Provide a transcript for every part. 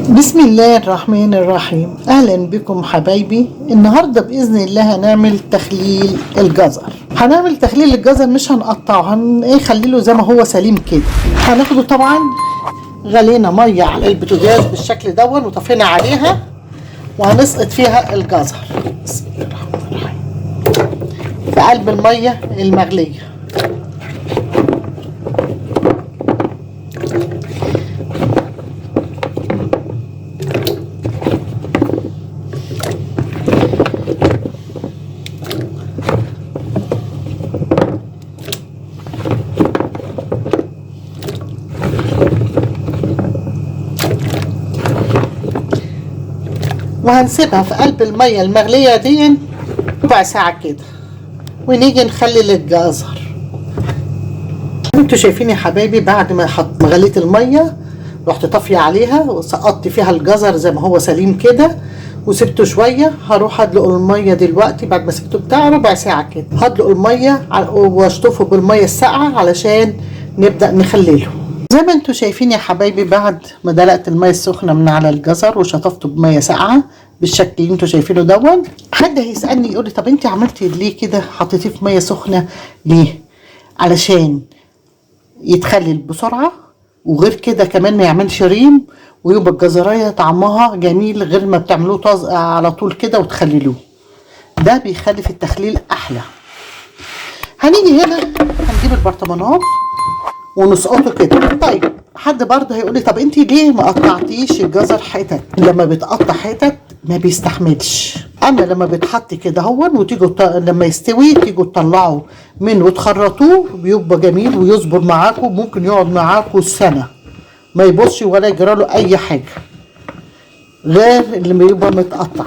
بسم الله الرحمن الرحيم. اهلا بكم حبايبي. النهارده باذن الله هنعمل تخليل الجزر. هنعمل تخليل الجزر، مش هنقطعه، هنخليله زي ما هو سليم كده. هناخده طبعا، غلينا ميه على البوتاجاز بالشكل دون وطفينا عليها وهنسقط فيها الجزر. بسم الله الرحمن الرحيم في قلب الميه المغليه. وهنسيبها في قلب المية المغلية دي ربع ساعة كده ونيجي نخلل الجزر. انتوا شايفين يا حبايبي، بعد ما غليت المية رحت طافية عليها وسقطت فيها الجزر زي ما هو سليم كده وسبته شوية. هروح ادلق المية دلوقتي بعد ما سبته بتاع ربع ساعة كده. هدلق المية واشطفه بالمية الساقعة علشان نبدأ نخلله. زي ما انتوا شايفين يا حبايبي، بعد ما دلقت المية السخنة من على الجزر وشطفته بمية ساقعة بالشكل اللي انتوا شايفينه دون، حد هيسألني يقول لي طب انت عملتي ليه كده، حطيتيه في مية سخنة ليه؟ علشان يتخلل بسرعة، وغير كده كمان ما يعملش ريم، ويبقى الجزراية طعمها جميل غير ما بتعملوه طازج على طول كده وتخللوه. ده بيخلي في التخليل احلى. هنيجي هنا هنجيب البرطمانات ونسقطه كده. طيب حد برضه هيقول لي طب انت ليه ما قطعتيش الجزر حتت؟ لما بيتقطع حتت ما بيستحملش، اما لما بيتحط كده هون وتيجوا لما يستوي تيجوا تطلعوا منه وتخرطوه بيبقى جميل ويصبر معاكم، ممكن يقعد معاكم سنه ما يبصش ولا يجرى له اي حاجه، غير اللي بيبقى متقطع.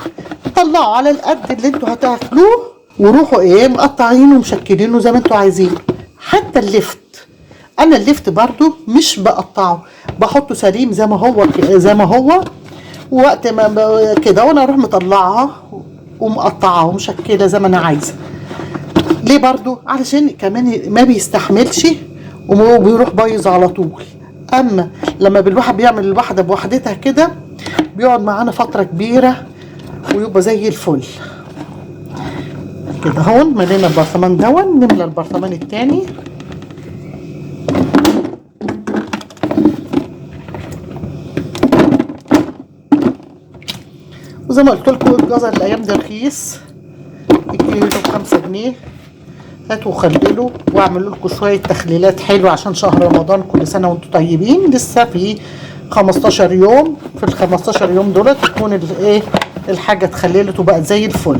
طلعوا على القد اللي انتوا هتاكلوه وروحوا مقطعينه ومشكلينه زي ما انتوا عايزين. حتى اللفت، انا اللفت برضو مش بقطعه، بحطه سليم زي ما هو ووقت ما كده وانا اروح مطلعها ومقطعها ومشكله زي ما انا عايزه. ليه برضو؟ علشان كمان ما بيستحملش وبيروح بايظ على طول. اما لما الواحد بيعمل الواحده بوحدتها كده بيقعد معانا فتره كبيره ويبقى زي الفل كده. هون ملينا البرطمان دون، نملى البرطمان التاني. وزي ما قلت لكم الجزر الايام دي رخيص، الكيلو ب5 جنيه. هاتوا خللوا واعملوا لكم شويه تخليلات حلوه عشان شهر رمضان. كل سنه وانتم طيبين. لسه في 15 يوم، في ال 15 يوم دول تكون الحاجه اتخللت وبقت زي الفل.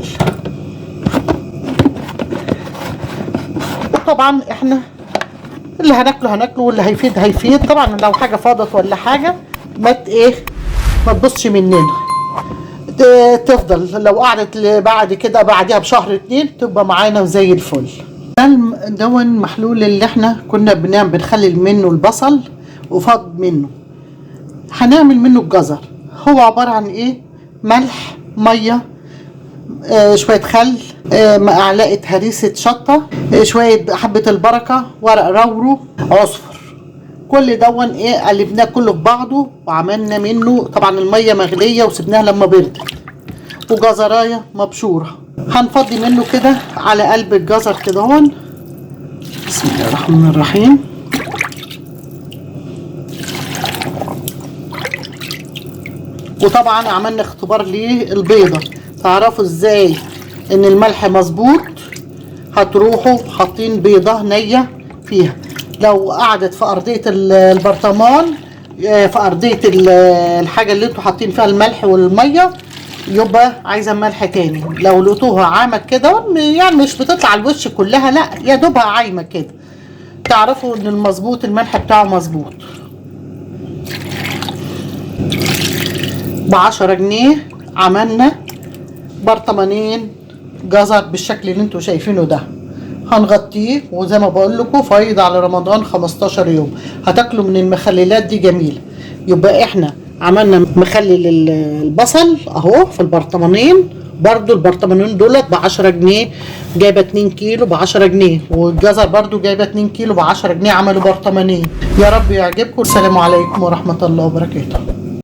وطبعا احنا اللي هناكله واللي هيفيد. طبعا لو حاجه فاضت ولا حاجه ما تبصش مننا، تفضل لو قعدت بعد كده بعدها بشهر 2 تبقى معانا زي الفل. دون محلول اللي احنا كنا بنخلل منه البصل وفاض منه، هنعمل منه الجزر. هو عبارة عن ملح، مية، شوية خل، معلقة هريسة شطة، شوية حبة البركة، ورق رورو، عصفر. كل دون قلبناه كله في بعضه وعملنا منه طبعا الميه مغليه وسبناها لما بردت، وجزرايه مبشوره. هنفضي منه كده على قلب الجزر كده هون. بسم الله الرحمن الرحيم. وطبعا عملنا اختبار للبيضه، تعرفوا ازاي ان الملح مظبوط. هتروحوا حاطين بيضه نيه فيها، لو قعدت في ارضيه البرطمان، في ارضيه الحاجه اللي انتوا حاطين فيها الملح والميه، يبقى عايزه ملح تاني. لو لقيتوها عامه كده يعني مش بتطلع الوش كلها، لا يا دوبها عايمه كده، تعرفوا ان المظبوط الملح بتاعه مظبوط. ب10 جنيه عملنا برطمانين جزر بالشكل اللي انتوا شايفينه ده. هنغطيه وزي ما بقول لكم فايض على رمضان 15 يوم. هتاكلوا من المخللات دي جميله. يبقى احنا عملنا مخلل البصل اهو في البرطمانين، برضو البرطمانين دولت ب10 جنيه، جايبه 2 كيلو ب10 جنيه، والجزر برضو جايبه 2 كيلو ب10 جنيه. عملوا برطمانين. يا رب يعجبكم. السلام عليكم ورحمه الله وبركاته.